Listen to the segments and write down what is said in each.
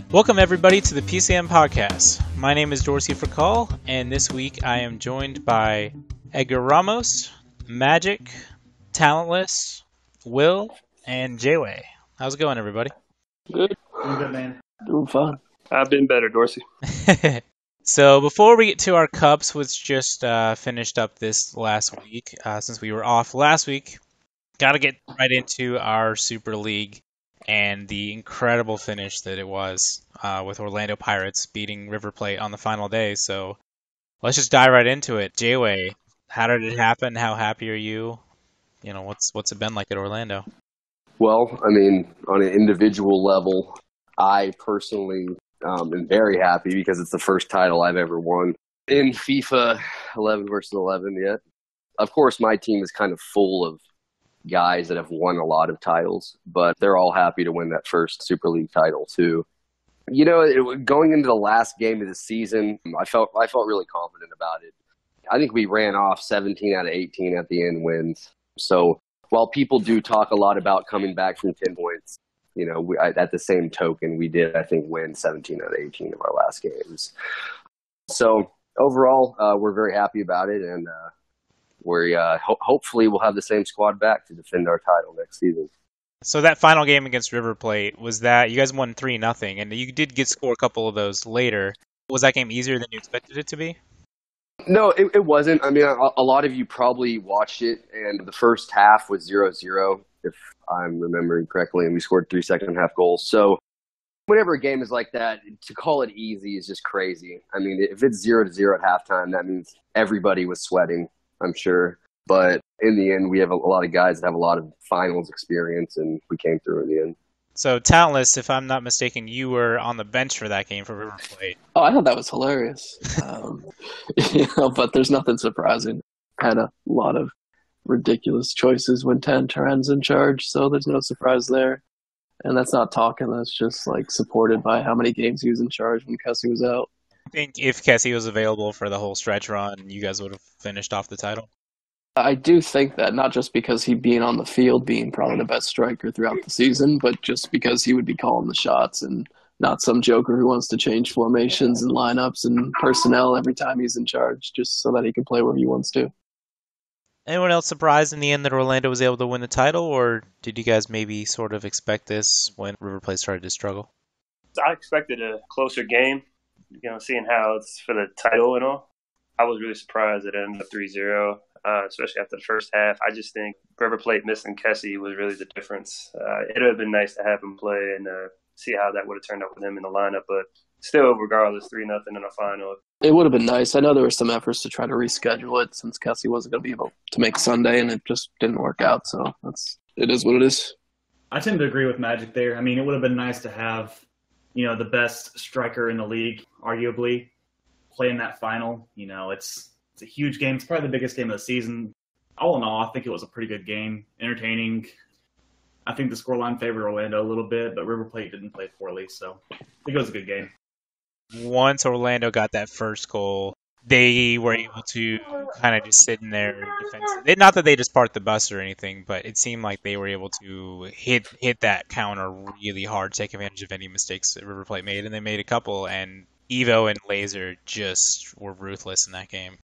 Welcome everybody to the PCN Podcast. My name is Dorsey Fricall, and this week I am joined by Edgar Ramos, Magic, Talentless, Will, and Jayway. How's it going, everybody? Good. I'm good, man. Doing fine. I've been better, Dorsey. So before we get to our Cups, which just finished up this last week, since we were off last week, got to get right into our Super League and the incredible finish that it was with Orlando Pirates beating River Plate on the final day. So let's just dive right into it. Jayway, how did it happen? How happy are you? You know, what's it been like at Orlando? Well, I mean, on an individual level, I personally am very happy because it's the first title I've ever won in FIFA 11 versus 11 yet. Of course, my team is kind of full of guys that have won a lot of titles, but they're all happy to win that first Super League title too. You know, going into the last game of the season, I felt really confident about it. I think we ran off 17 out of 18 at the end wins. So while people do talk a lot about coming back from 10 points, you know, at the same token, we did, I think, win 17 out of 18 of our last games. So overall, we're very happy about it, and hopefully we'll have the same squad back to defend our title next season. So that final game against River Plate, was that you guys won 3-0, and you did score a couple of those later. Was that game easier than you expected it to be? No, it wasn't. I mean, a lot of you probably watched it, and the first half was 0-0, if I'm remembering correctly, and we scored 3 second-half goals. So whenever a game is like that, to call it easy is just crazy. I mean, if it's 0-0 at halftime, that means everybody was sweating, I'm sure. But in the end, we have a lot of guys that have a lot of finals experience, and we came through in the end. So, Talentless, if I'm not mistaken, you were on the bench for that game for River Plate. Oh, I thought that was hilarious. But there's nothing surprising. Had a lot of ridiculous choices when Tantaran's in charge, so there's no surprise there. And that's not talking, that's just like supported by how many games he was in charge when Kessie was out. I think if Kessie was available for the whole stretch run, you guys would have finished off the title. I do think that, not just because he being on the field, being probably the best striker throughout the season, but just because he would be calling the shots and not some joker who wants to change formations and lineups and personnel every time he's in charge, just so that he can play where he wants to. Anyone else surprised in the end that Orlando was able to win the title, or did you guys maybe sort of expect this when River Plate started to struggle? I expected a closer game, seeing how it's for the title and all. I was really surprised it ended up 3-0. Especially after the first half. I just think River Plate missing Kessie was really the difference. It would have been nice to have him play and see how that would have turned out with him in the lineup, but still, regardless, 3-0 in the final. It would have been nice. I know there were some efforts to try to reschedule it since Kessie wasn't going to be able to make Sunday, and it just didn't work out, so it is what it is. I tend to agree with Magic there. I mean, it would have been nice to have, the best striker in the league, arguably, play in that final. It's a huge game. It's probably the biggest game of the season. All in all, I think it was a pretty good game, entertaining. I think the scoreline favored Orlando a little bit, but River Plate didn't play poorly, so I think it was a good game. Once Orlando got that first goal, they were able to kind of just sit in their defense. Not that they just parked the bus or anything, but it seemed like they were able to hit that counter really hard, take advantage of any mistakes that River Plate made, and they made a couple, and Evo and Laser just were ruthless in that game.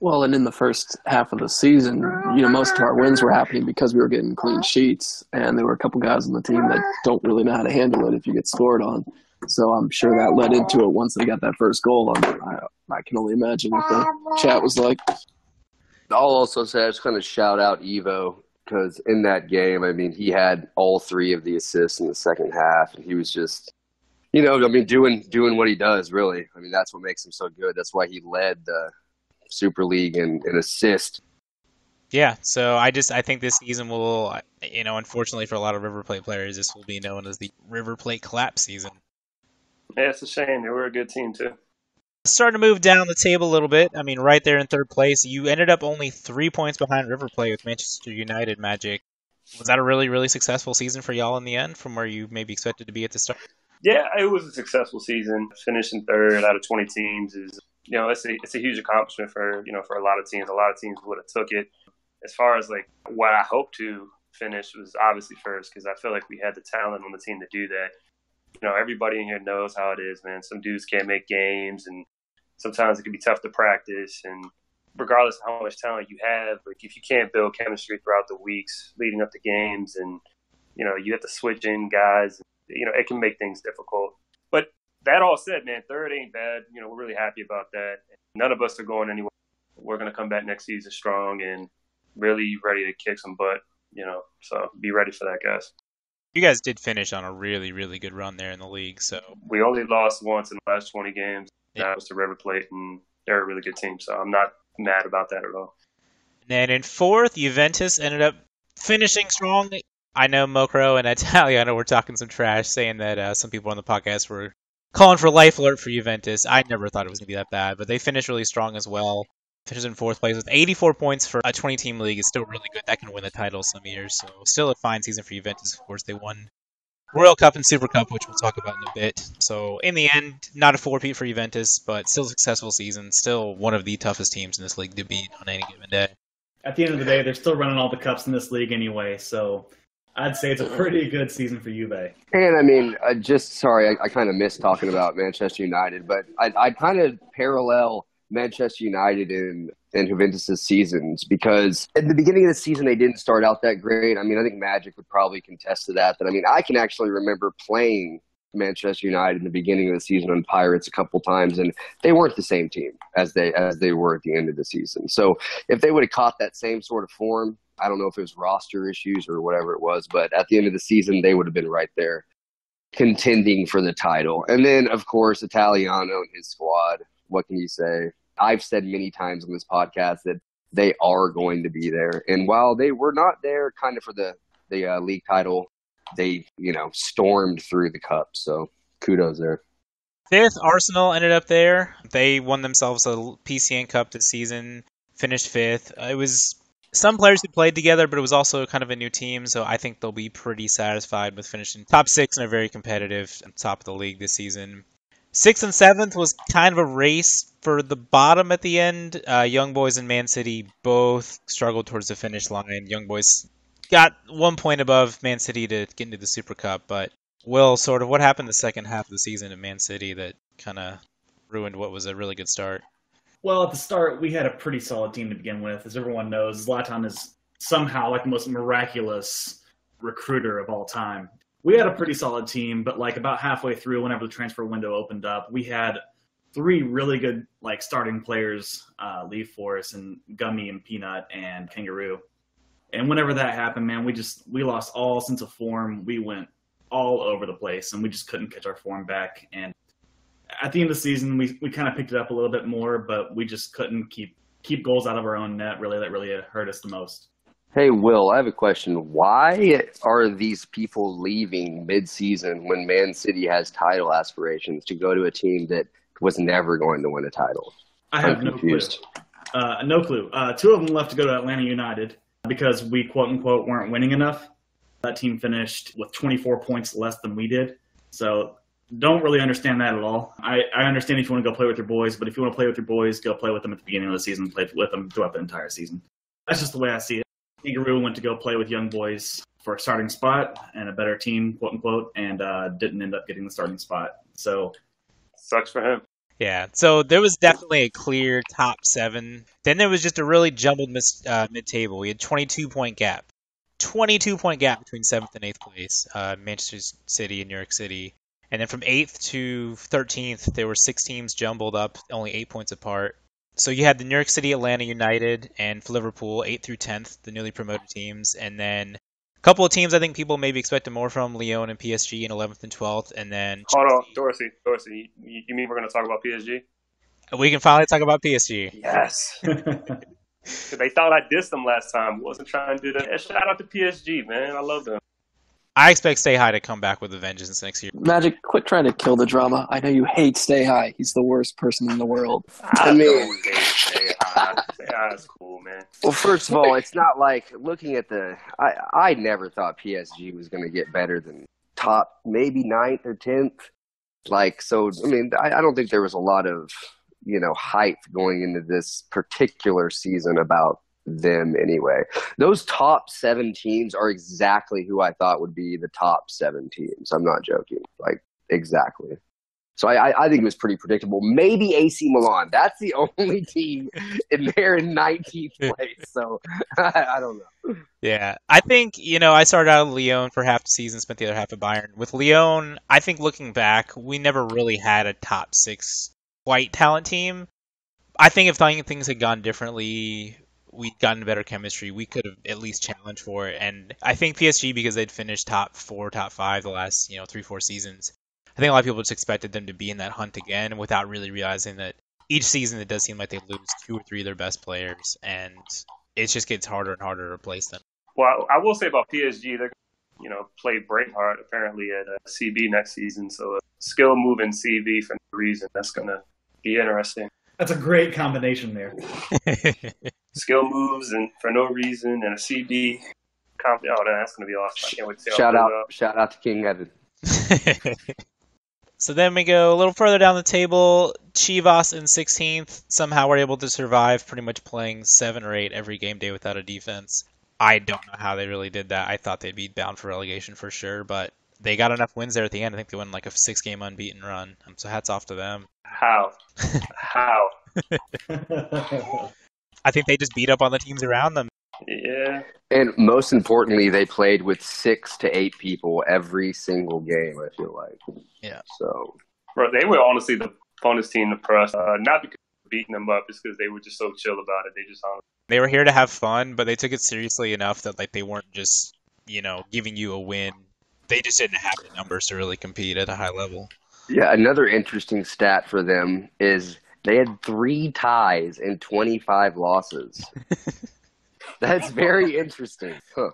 Well, and in the first half of the season, most of our wins were happening because we were getting clean sheets, and there were a couple guys on the team that don't really know how to handle it if you get scored on. So I'm sure that led into it once they got that first goal. I can only imagine what the chat was like. I'll also say, I just kind of shout out Evo, because in that game, I mean, he had all 3 of the assists in the second half, and he was just, doing what he does, really. I mean, that's what makes him so good. That's why he led the Super League and assist. Yeah, so I think this season will, unfortunately for a lot of River Plate players, this will be known as the River Plate collapse season. Yeah, it's a shame. They were a good team, too. Starting to move down the table a little bit. I mean, right there in third place. You ended up only 3 points behind River Plate with Manchester United Magic. Was that a really, really successful season for y'all in the end from where you maybe expected to be at the start? Yeah, it was a successful season. Finishing third out of 20 teams is, it's a huge accomplishment for a lot of teams. A lot of teams would have took it. As far as like what I hope to finish was obviously first, because I feel like we had the talent on the team to do that. everybody in here knows how it is, man. Some dudes can't make games, and sometimes it can be tough to practice. And regardless of how much talent you have, like if you can't build chemistry throughout the weeks leading up to games, and you have to switch in guys, it can make things difficult. But that all said, man, third ain't bad. We're really happy about that. None of us are going anywhere. We're going to come back next season strong and really ready to kick some butt, so be ready for that, guys. You guys did finish on a really, really good run there in the league. So we only lost once in the last 20 games. Yeah. That was to River Plate, and they're a really good team. So I'm not mad about that at all. And then in fourth, Juventus ended up finishing strong. I know Mokro and Italiano were talking some trash, saying that some people on the podcast were calling for life alert for Juventus. I never thought it was going to be that bad, but they finished really strong as well. Finished in fourth place with 84 points for a 20-team league is still really good. That can win the title some years. So still a fine season for Juventus. Of course, they won Royal Cup and Super Cup, which we'll talk about in a bit. So in the end, not a four-peat for Juventus, but still a successful season. Still one of the toughest teams in this league to beat on any given day. At the end of the day, they're still running all the cups in this league anyway, so I'd say it's a pretty good season for Juve. And I mean, I kind of missed talking about Manchester United, but I kind of parallel Manchester United and Juventus' seasons, because at the beginning of the season they didn't start out that great. I mean, I think Magic would probably contest to that. But I mean, I can actually remember playing Manchester United in the beginning of the season on Pirates a couple times, and they weren't the same team as they were at the end of the season. So if they would have caught that same sort of form, I don't know if it was roster issues or whatever it was, but at the end of the season they would have been right there contending for the title. And then of course Italiano and his squad. What can you say? I've said many times on this podcast that they are going to be there. And while they were not there kind of for the league title, they, stormed through the cup. So kudos there. Fifth, Arsenal ended up there. They won themselves a PCN Cup this season, finished fifth. It was some players who played together, but it was also kind of a new team. So I think they'll be pretty satisfied with finishing top six and are very competitive at the top of the league this season. Sixth and seventh was kind of a race for the bottom at the end. Young Boys and Man City both struggled towards the finish line. Young Boys got 1 point above Man City to get into the Super Cup, but Will, sort of what happened the second half of the season at Man City that kind of ruined what was a really good start? Well, at the start, we had a pretty solid team to begin with. As everyone knows, Zlatan is somehow like the most miraculous recruiter of all time. We had a pretty solid team, but like about halfway through, whenever the transfer window opened up, we had three really good starting players leave for us, and Gummy and Peanut and Kangaroo. And whenever that happened, man, we lost all sense of form. We went all over the place, and we just couldn't catch our form back. And at the end of the season, we kind of picked it up a little bit more, but we just couldn't keep goals out of our own net. Really, that really hurt us the most. Hey, Will, I have a question. Why are these people leaving mid-season when Man City has title aspirations to go to a team that was never going to win a title? I have no clue. No clue. Two of them left to go to Atlanta United because we, quote-unquote, weren't winning enough. That team finished with 24 points less than we did. So don't really understand that at all. I understand if you want to go play with your boys, but if you want to play with your boys, go play with them at the beginning of the season, play with them throughout the entire season. That's just the way I see it. Kangaroo went to go play with Young Boys for a starting spot and a better team, quote unquote, and didn't end up getting the starting spot. So sucks for him. Yeah, so there was definitely a clear top seven. Then there was just a really jumbled mid-table. We had 22-point gap. 22-point gap between 7th and 8th place, Manchester City and New York City. And then from 8th to 13th, there were 6 teams jumbled up, only 8 points apart. So you had the New York City, Atlanta United, and Liverpool, 8th through 10th, the newly promoted teams. And then a couple of teams I think people maybe expected more from, Lyon and PSG in 11th and 12th. And then hold on, Dorsey, you mean we're going to talk about PSG? We can finally talk about PSG. Yes. They thought I dissed them last time. Wasn't trying to do that. Shout out to PSG, man. I love them. I expect Stay High to come back with a vengeance next year. Magic, quit trying to kill the drama. I know you hate Stay High. He's the worst person in the world. I mean, Stay High. Stay High is cool, man. Well, first of all, it's not like looking at I never thought PSG was going to get better than top maybe 9th or 10th. I don't think there was a lot of, hype going into this particular season about them anyway. Those top 7 teams are exactly who I thought would be the top 7 teams. I'm not joking. Exactly. So I think it was pretty predictable. Maybe AC Milan. That's the only team, and they're in 19th place. So I don't know. Yeah, I think, I started out at Lyon for half the season, spent the other half at Bayern. With Lyon, I think looking back, we never really had a top six white talent team. I think if things had gone differently, we'd gotten better chemistry, we could have at least challenged for it. And I think PSG, because they'd finished top four, top five the last, 3-4 seasons, I think a lot of people just expected them to be in that hunt again without really realizing that each season it does seem like they lose 2 or 3 of their best players, and it just gets harder and harder to replace them. Well, I will say about PSG, they're play Braveheart apparently at CB next season. So a skill move in CB for no reason. That's going to be interesting. That's a great combination there. Skill moves and for no reason and a CB. That's going to be awesome. I can't wait to see Shout out to King Evan. So then we go a little further down the table. Chivas in 16th. Somehow were able to survive, pretty much playing 7 or 8 every game day without a defense. I don't know how they really did that. I thought they'd be bound for relegation for sure, but they got enough wins there at the end. I think they won like a 6-game unbeaten run. So hats off to them. How? I think they just beat up on the teams around them. Yeah. And most importantly, they played with 6 to 8 people every single game, I feel like. Yeah. So, Bro, they were honestly the funnest team to press. Not because we were beating them up, it's because they were just so chill about it. They were here to have fun, but they took it seriously enough that like they weren't just, giving you a win. They just didn't have the numbers to really compete at a high level. yeah, another interesting stat for them is they had 3 ties and 25 losses. That's very interesting. Huh.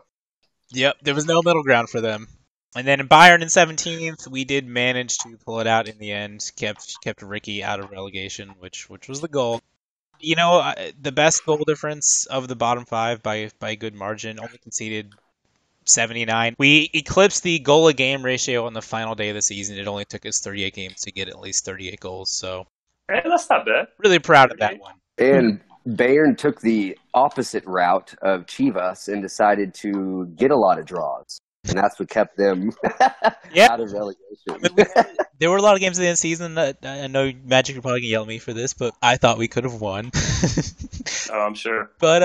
Yep, there was no middle ground for them. And then in Bayern in 17th, we did manage to pull it out in the end. Kept Ricky out of relegation, which was the goal. The best goal difference of the bottom 5 by a good margin, only conceded 79. We eclipsed the goal a game ratio on the final day of the season. It only took us 38 games to get at least 38 goals. So, hey, that's not bad. Really proud of that one. And Bayern took the opposite route of Chivas and decided to get a lot of draws. And that's what kept them out of relegation. There were a lot of games at the end of the season that I know Magic are probably going to yell at me for this, but I thought we could have won. I'm sure. But,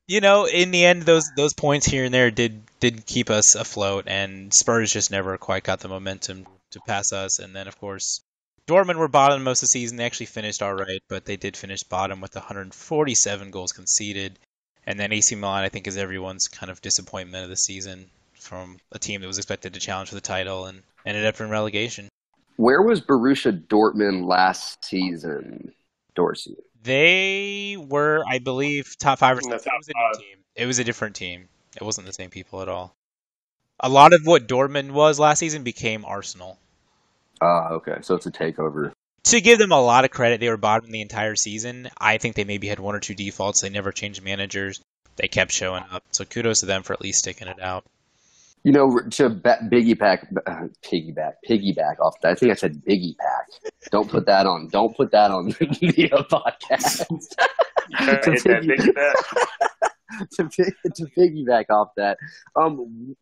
in the end, those points here and there did keep us afloat, and Spurs just never quite got the momentum to pass us. And then, of course, Dortmund were bottom most of the season. They actually finished all right, but they did finish bottom with 147 goals conceded. And then AC Milan, I think, is everyone's kind of disappointment of the season from a team that was expected to challenge for the title and ended up in relegation. Where was Borussia Dortmund last season, Dorsey? They were, I believe, top 5 or 6. It was a new team. It was a different team. It wasn't the same people at all. A lot of what Dortmund was last season became Arsenal. Okay. So it's a takeover. To give them a lot of credit, they were bottom the entire season. I think they maybe had 1 or 2 defaults. They never changed managers. They kept showing up. So kudos to them for at least sticking it out. To piggyback off that. I think I said Biggie Pack. Don't put that on the podcast. To piggyback off that,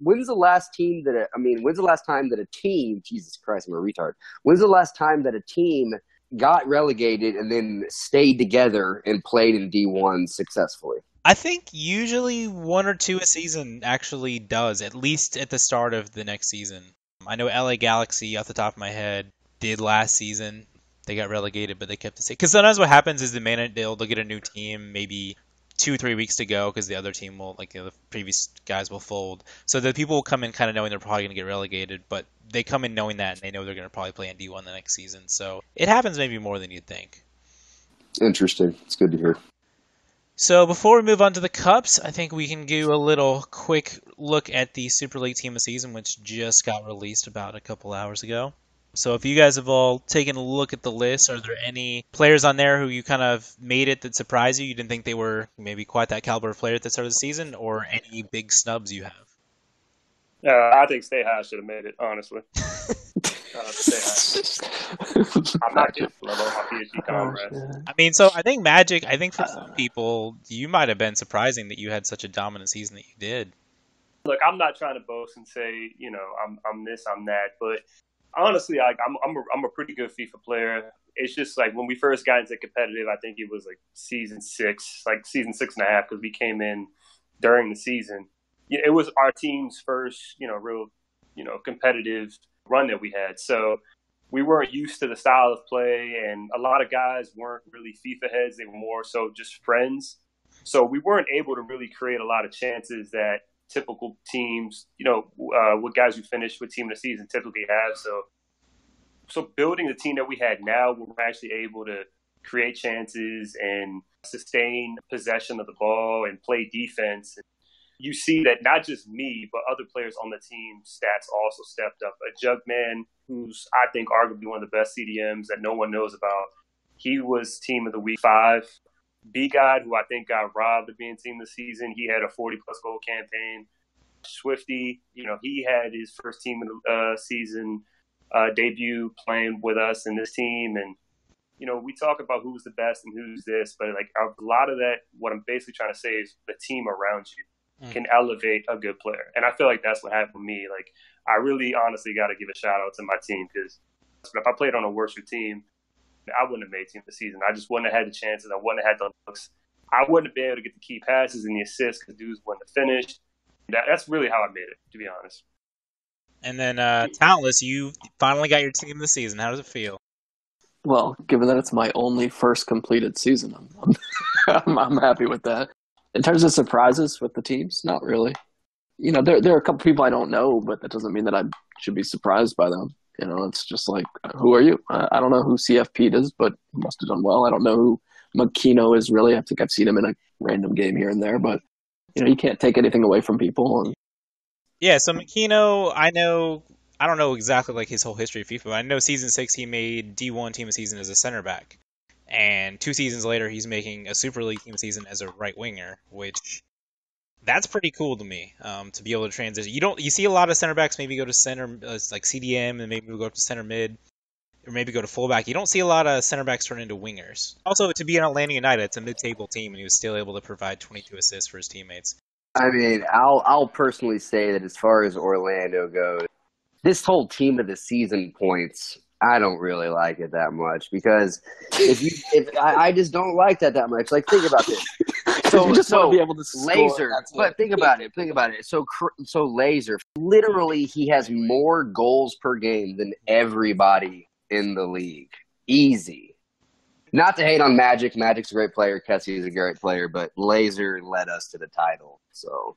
when's the last time that a team? Jesus Christ, I'm a retard. When's the last time that a team got relegated and then stayed together and played in D1 successfully? I think usually 1 or 2 a season actually does, at least at the start of the next season. I know LA Galaxy, off the top of my head, did last season. They got relegated, but they kept it safe. Because sometimes what happens is they'll get a new team maybe 2-3 weeks to go because the other team will, the previous guys will fold. So the people will come in kind of knowing they're probably going to get relegated, but they come in knowing that and they know they're going to probably play in D1 the next season. So it happens maybe more than you'd think. Interesting. It's good to hear. So before we move on to the Cups, I think we can do a little quick look at the Super League Team of the Season, which just got released about a couple hours ago. So if you guys have all taken a look at the list, are there any players on there who you kind of made it that surprised you? You didn't think they were maybe quite that caliber of player at the start of the season, or any big snubs you have? I think Stay High should have made it, honestly. Stay High. I'm not just level my PSG comrades. I think Magic, for some people, you might have been surprising that you had such a dominant season that you did. Look, I'm not trying to boast and say, I'm this, I'm that, but honestly, like I'm a pretty good FIFA player. It's just like when we first got into competitive, I think it was like season 6.5, because we came in during the season. Yeah, it was our team's first, real, competitive run that we had. So we weren't used to the style of play, and a lot of guys weren't really FIFA heads. They were more so just friends. So we weren't able to really create a lot of chances that typical teams, with guys who finish with team of the season typically have. So building the team that we had now, we're actually able to create chances and sustain possession of the ball and play defense. You see that not just me, but other players on the team stats also stepped up. A Jugman, who's I think arguably one of the best CDMs that no one knows about, he was team of the week 5. B-God, who I think got robbed of being team of the season, he had a 40-plus goal campaign. Swifty, he had his first team of the season debut playing with us in this team. And, we talk about who's the best and who's this, but like a lot of that, what I'm basically trying to say is the team around you can elevate a good player. And I feel like that's what happened with me. Like, I really honestly got to give a shout out to my team, because if I played on a worse team, I wouldn't have made team of the season. I just wouldn't have had the chances. I wouldn't have had the looks. I wouldn't have been able to get the key passes and the assists because dudes wouldn't have finished. That's really how I made it, to be honest. And then, Talentless, you finally got your team of the season. How does it feel? Well, given that it's my only first completed season, I'm happy with that. In terms of surprises with the teams, not really. There are a couple people I don't know, but that doesn't mean that I should be surprised by them. It's just like, who are you? I don't know who CFP is, but he must have done well. I don't know who Makino is really. I think I've seen him in a random game here and there, but you can't take anything away from people. Yeah, so Makino, I don't know exactly like his whole history of FIFA, but I know season 6 he made D1 team of season as a center back. And 2 seasons later he's making a Super League team of season as a right winger, which that's pretty cool to me, to be able to transition. You see a lot of center backs maybe go to center, like CDM, and maybe go up to center mid, or maybe go to fullback. You don't see a lot of center backs turn into wingers. Also, to be in Atlanta United, it's a mid-table team, and he was still able to provide 22 assists for his teammates. I mean, I'll personally say that as far as Orlando goes, this whole team of the season points, I don't really like it that much, because I just don't like that much. Like, think about this. So you just want to be able to score. Laser, but think about it. So Laser, literally, he has more goals per game than everybody in the league. Easy. Not to hate on Magic. Magic's a great player. Kessie is a great player, but Laser led us to the title. So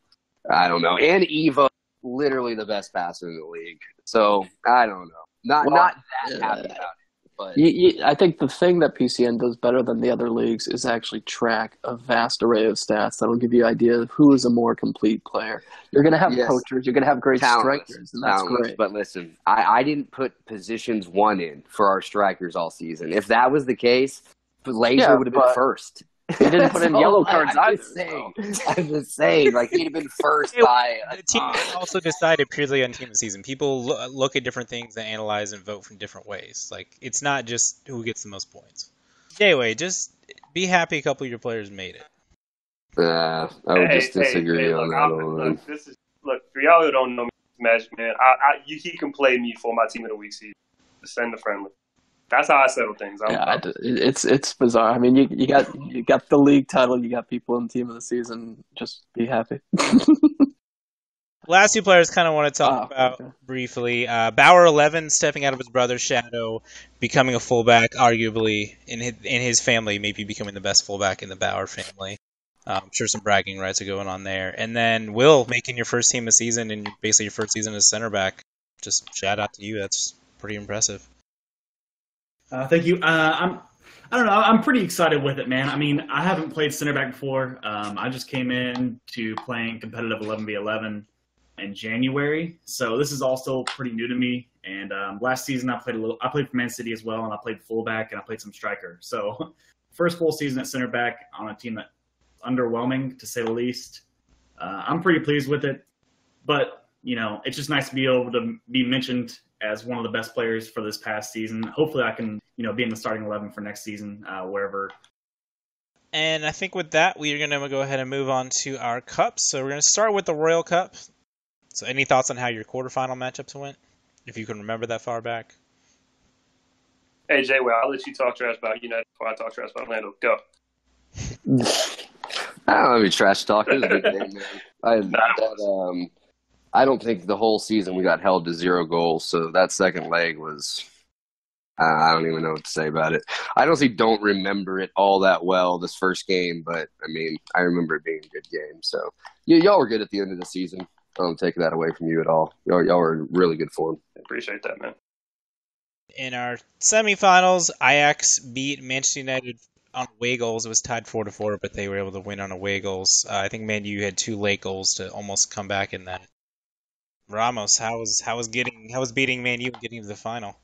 I don't know. And Eva, literally the best passer in the league. So I don't know. Not that happy about it. But I think the thing that PCN does better than the other leagues is actually track a vast array of stats that'll give you an idea of who is a more complete player. You're going to have poachers, you're going to have great strikers, and that's great. But listen, I didn't put positions 1 in for our strikers all season. If that was the case, Laser would have been first. He didn't put in yellow cards either. I'm just saying, like, he'd have been first by a The team also decided purely on team of the season. People look at different things and analyze and vote from different ways. Like, it's not just who gets the most points. Anyway, just be happy a couple of your players made it. I would just disagree on that one. Look, for y'all who don't know me, Magic Man, he can play me for my team of the week season. Send the friendly. That's how I settle things. It's bizarre. I mean, you got the league title, you got people in team of the season. Just be happy. Last 2 players kind of want to talk about briefly. Bauer 11 stepping out of his brother's shadow, becoming a fullback, arguably in his family, maybe becoming the best fullback in the Bauer family. I'm sure some bragging rights are going on there. And then Will making your first team of season and basically your first season as center back. Just shout out to you. That's pretty impressive. Thank you. I don't know. I'm pretty excited with it, man. I mean, I haven't played center back before. I just came in to playing competitive 11v11 in January, so this is all still pretty new to me. And last season, I played for Man City as well, and I played fullback and I played some striker. So first full season at center back on a team that's underwhelming, to say the least. I'm pretty pleased with it, but it's just nice to be able to be mentioned as one of the best players for this past season. Hopefully I can, be in the starting 11 for next season, wherever. And I think with that, we are going to go ahead and move on to our cups. So we're going to start with the Royal Cup. So any thoughts on how your quarterfinal matchups went? if you can remember that far back. Hey, Jay, well, I'll let you talk trash about United before I talk trash about Orlando. Go. I don't have any trash talk. It was a good game, man. I don't think the whole season we got held to 0 goals, so that second leg was I don't even know what to say about it. I honestly don't remember it all that well, this first game, but, I mean, I remember it being a good game. So, y'all were good at the end of the season. I don't take that away from you at all. Y'all were in really good form. Appreciate that, man. In our semifinals, Ajax beat Manchester United on away goals. It was tied 4-4, but they were able to win on away goals. I think Man U had 2 late goals to almost come back in that. Ramos, how was beating Man U and getting to the final?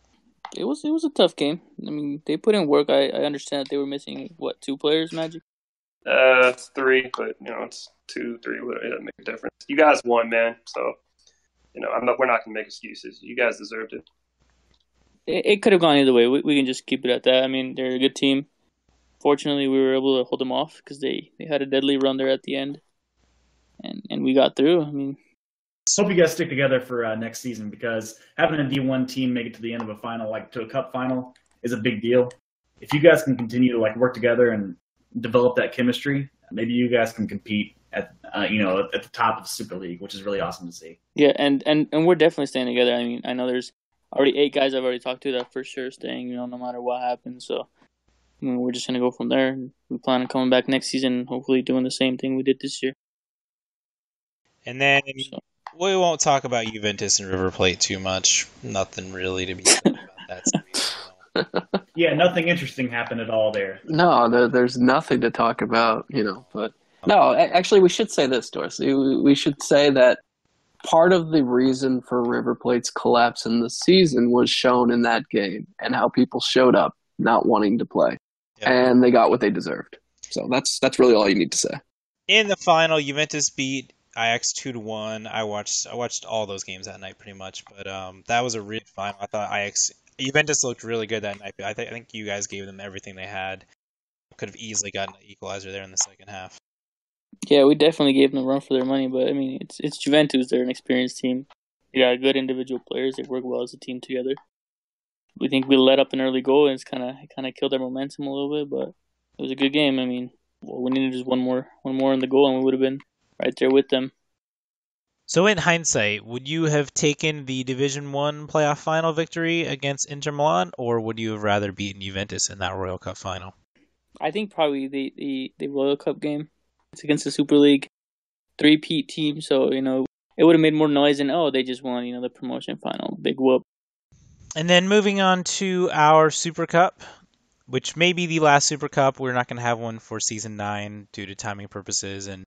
It was a tough game. I mean, they put in work. I understand that they were missing 2 players, Magic. 3, but it's 2, 3. It doesn't make a difference. You guys won, man. So we're not gonna make excuses. You guys deserved it. It could have gone either way. We can just keep it at that. I mean, they're a good team. Fortunately, we were able to hold them off because they had a deadly run there at the end, and we got through. I mean. Hope you guys stick together for next season, because having a D1 team make it to the end of a final, like to a cup final, is a big deal. If you guys can continue to work together and develop that chemistry, maybe you guys can compete at the top of the Super League, which is really awesome to see. Yeah, and we're definitely staying together. I mean, I know there's already 8 guys I've already talked to that for sure staying. No matter what happens. So I mean, we're just gonna go from there. We plan on coming back next season, and hopefully doing the same thing we did this year. And then. We won't talk about Juventus and River Plate too much. Nothing really to be said about that. Yeah, nothing interesting happened at all there. No, there's nothing to talk about, But no, actually, we should say this, Dorsey. We should say that part of the reason for River Plate's collapse in the season was shown in that game, and how people showed up not wanting to play, and they got what they deserved. So that's really all you need to say. In the final, Juventus beat Ajax 2-1. I watched all those games that night pretty much, but that was a really final. I thought Juventus looked really good that night. I think you guys gave them everything they had. Could have easily gotten an equalizer there in the second half. Yeah, we definitely gave them a run for their money, but I mean, it's Juventus. They're an experienced team. They got good individual players. They work well as a team together. We think we let up an early goal, and it's kind of killed our momentum a little bit, but it was a good game. I mean, we needed just one more in the goal, and we would have been right there with them. So in hindsight, would you have taken the Division 1 playoff final victory against Inter Milan, or would you have rather beaten Juventus in that Royal Cup final? I think probably the Royal Cup game. It's against the Super League 3-peat team, so it would have made more noise than they just won the promotion final. Big whoop. And then moving on to our Super Cup, which may be the last Super Cup. We're not going to have one for Season 9 due to timing purposes, and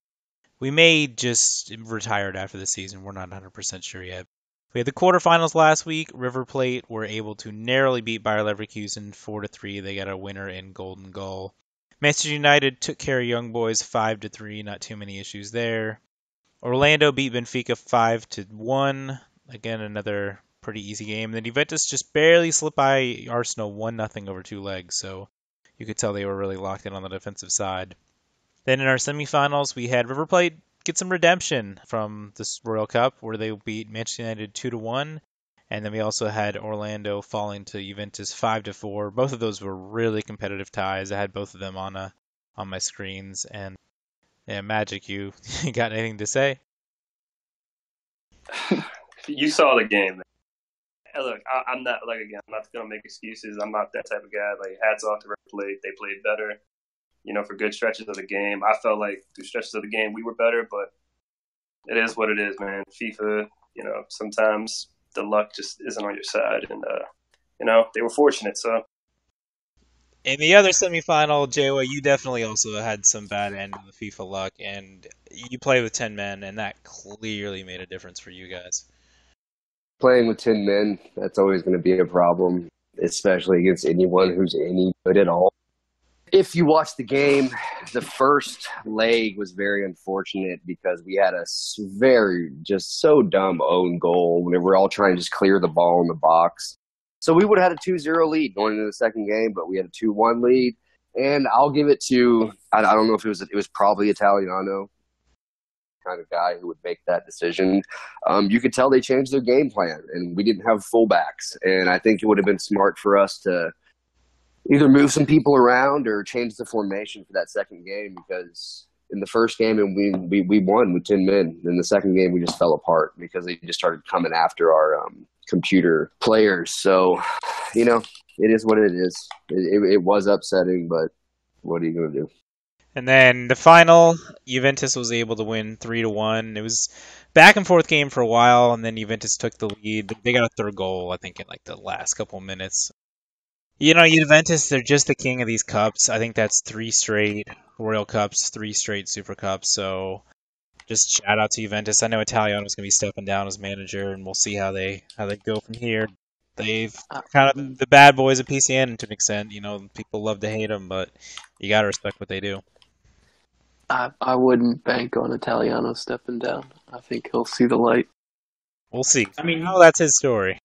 we may just retire it after the season. We're not 100% sure yet. We had the quarterfinals last week. River Plate were able to narrowly beat Bayer Leverkusen 4-3. They got a winner in Golden Goal. Manchester United took care of Young Boys 5-3. Not too many issues there. Orlando beat Benfica 5-1. Again, another pretty easy game. Then Juventus just barely slipped by Arsenal 1-0 over 2 legs. So you could tell they were really locked in on the defensive side. Then in our semifinals, we had River Plate get some redemption from this Royal Cup, where they beat Manchester United 2-1. And then we also had Orlando falling to Juventus 5-4. Both of those were really competitive ties. I had both of them on my screens. And yeah, Magic, you got anything to say? You saw the game, man. Hey, look, I'm not gonna make excuses. I'm not that type of guy. Hats off to River Plate. They played better. For good stretches of the game. I felt like through stretches of the game we were better, but it is what it is, man. FIFA, sometimes the luck just isn't on your side, and they were fortunate. So in the other semifinal, JY, you definitely also had some bad end of the FIFA luck, and you played with 10 men, and that clearly made a difference for you guys. Playing with 10 men, that's always going to be a problem, especially against anyone who's any good at all. If you watch the game, the first leg was very unfortunate because we had a very, just so dumb own goal whenever we're all trying to just clear the ball in the box. So we would have had a 2-0 lead going into the second game, but we had a 2-1 lead. And I'll give it to, I don't know if it was probably Italiano. kind of guy who would make that decision. You could tell they changed their game plan, and we didn't have fullbacks. And I think it would have been smart for us to either move some people around or change the formation for that second game, because in the first game and we won with 10 men. In the second game, we just fell apart because they just started coming after our computer players. So, it is what it is. It was upsetting, but what are you going to do? And then the final, Juventus was able to win 3-1. It was back and forth game for a while, and then Juventus took the lead. They got a third goal, I think, in like the last couple of minutes. Juventus, they're just the king of these cups. I think that's 3 straight Royal Cups, 3 straight Super Cups. So just shout out to Juventus. I know Italiano's going to be stepping down as manager, and we'll see how they go from here. They've kind of the bad boys of PCN to an extent. People love to hate them, but you got to respect what they do. I wouldn't bank on Italiano stepping down. I think he'll see the light. We'll see. I mean, that's his story.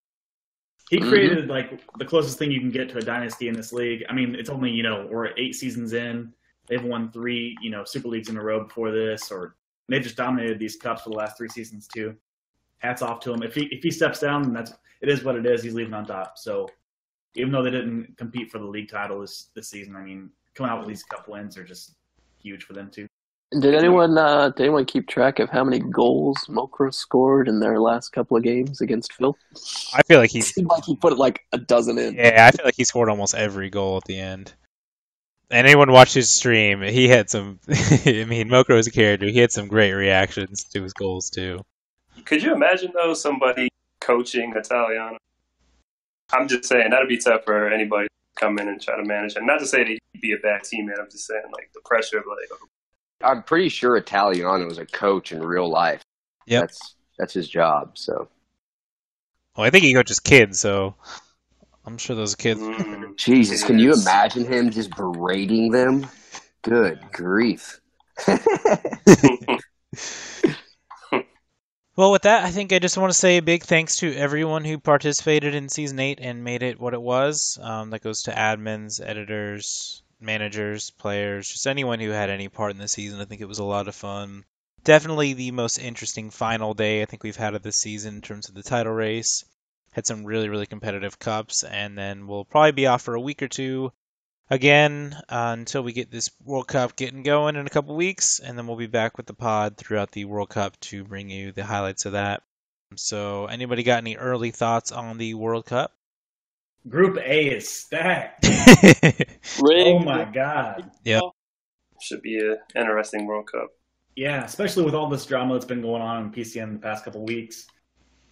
He created like the closest thing you can get to a dynasty in this league. I mean, it's only, we're 8 seasons in. They've won 3, Super Leagues in a row before this, or they just dominated these cups for the last 3 seasons too. Hats off to him. If he steps down, then it is what it is. He's leaving on top. So even though they didn't compete for the league title this season, I mean, coming out with these cup wins are just huge for them too. Did anyone keep track of how many goals Mokra scored in their last couple of games against Phil? I feel like it seemed like he put like a dozen in. Yeah, I feel like he scored almost every goal at the end. And anyone watched his stream, he had some. I mean, Mokra was a character. He had some great reactions to his goals too. Could you imagine though somebody coaching Italiano? I'm just saying that'd be tough for anybody to come in and try to manage him. Not to say that he'd be a bad teammate. I'm just saying like the pressure of like. I'm pretty sure Italiano is a coach in real life. Yep. That's his job. So. Well, I think he coaches kids, so I'm sure those kids. Jesus, can you imagine him just berating them? Good grief. Well, with that, I think I just want to say a big thanks to everyone who participated in Season 8 and made it what it was. That goes to admins, editors, managers, players, just anyone who had any part in the season. I think it was a lot of fun. Definitely the most interesting final day I think we've had of this season in terms of the title race. Had some really, really competitive cups, and then we'll probably be off for a week or two again until we get this World Cup getting going in a couple weeks, and then we'll be back with the pod throughout the World Cup to bring you the highlights of that. So anybody got any early thoughts on the World Cup? Group A is stacked. Oh my God. Yeah. Should be an interesting World Cup. Yeah, especially with all this drama that's been going on in PCN the past couple of weeks.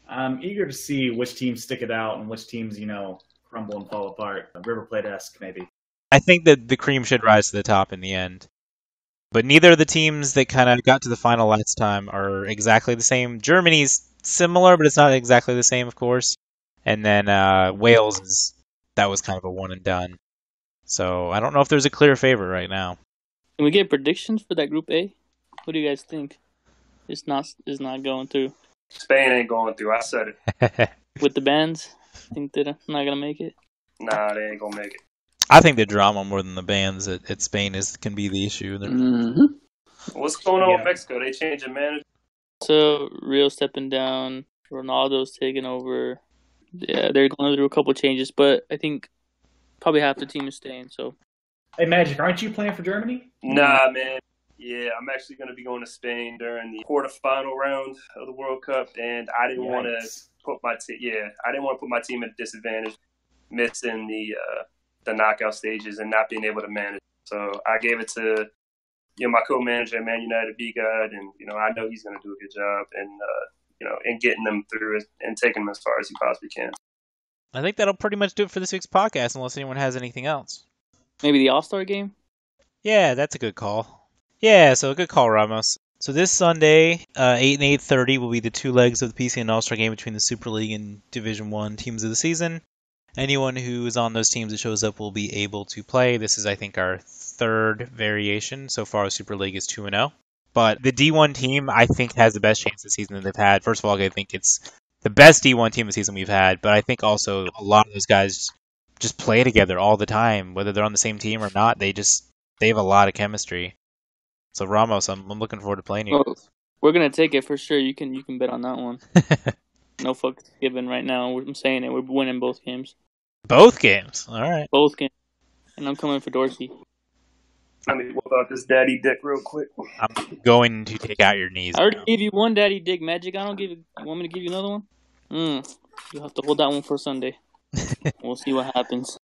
I'm eager to see which teams stick it out and which teams, crumble and fall apart. River Plate-esque, maybe. I think that the cream should rise to the top in the end. But neither of the teams that kind of got to the final last time are exactly the same. Germany's similar, but it's not exactly the same, of course. And then Wales, that was kind of a one and done. So I don't know if there's a clear favorite right now. Can we get predictions for that Group A? What do you guys think? It's not going through. Spain ain't going through. I said it. With the bands, think they're not gonna make it. Nah, they ain't gonna make it. I think the drama more than the bans at Spain can be the issue. What's going on with Mexico? They changing manager. So Rio stepping down, Ronaldo's taking over. Yeah, they're going through a couple changes, but I think probably half the team is staying. So, hey, Magic, aren't you playing for Germany? Nah, man. Yeah, I'm actually going to be going to Spain during the quarterfinal round of the World Cup, and I didn't want to put my I didn't want to put my team at a disadvantage, missing the knockout stages and not being able to manage. So I gave it to my co-manager at Man United, B-God, and I know he's going to do a good job, and in getting them through it and taking them as far as he possibly can. I think that'll pretty much do it for this week's podcast, unless anyone has anything else. Maybe the All-Star game? Yeah, that's a good call. Yeah, so good call, Ramos. So this Sunday, 8 and 8:30 will be the 2 legs of the PCN All-Star game between the Super League and Division 1 teams of the season. Anyone who is on those teams that shows up will be able to play. This is, I think, our 3rd variation. So far, the Super League is 2-0. But the D1 team, I think, has the best chance this season that they've had. First of all, I think it's the best D1 team this season we've had. But I think also a lot of those guys just play together all the time. Whether they're on the same team or not, they have a lot of chemistry. So, Ramos, I'm looking forward to playing you. We're gonna take it for sure. You can bet on that one. No fucks given right now. I'm saying it. We're winning both games. Both games. All right. Both games. And I'm coming for Dorsey. I mean, what about this daddy dick real quick? I'm going to take out your knees. I already gave you one daddy dick, Magic. I don't give you. You want me to give you another one? You'll have to hold that one for Sunday. We'll see what happens.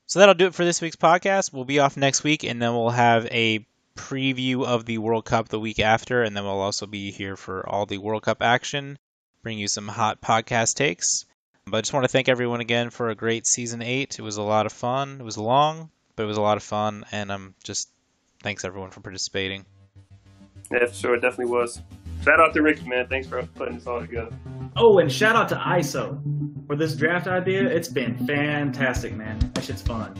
So that'll do it for this week's podcast. We'll be off next week, and then we'll have a preview of the World Cup the week after, and then we'll also be here for all the World Cup action, bring you some hot podcast takes. But I just want to thank everyone again for a great Season 8. It was a lot of fun. It was long, but it was a lot of fun, and thanks everyone for participating. Yeah, sure, it definitely was. Shout out to Ricky, man. Thanks for putting this all together. Oh, and shout out to ISO for this draft idea. It's been fantastic, man. That shit's fun.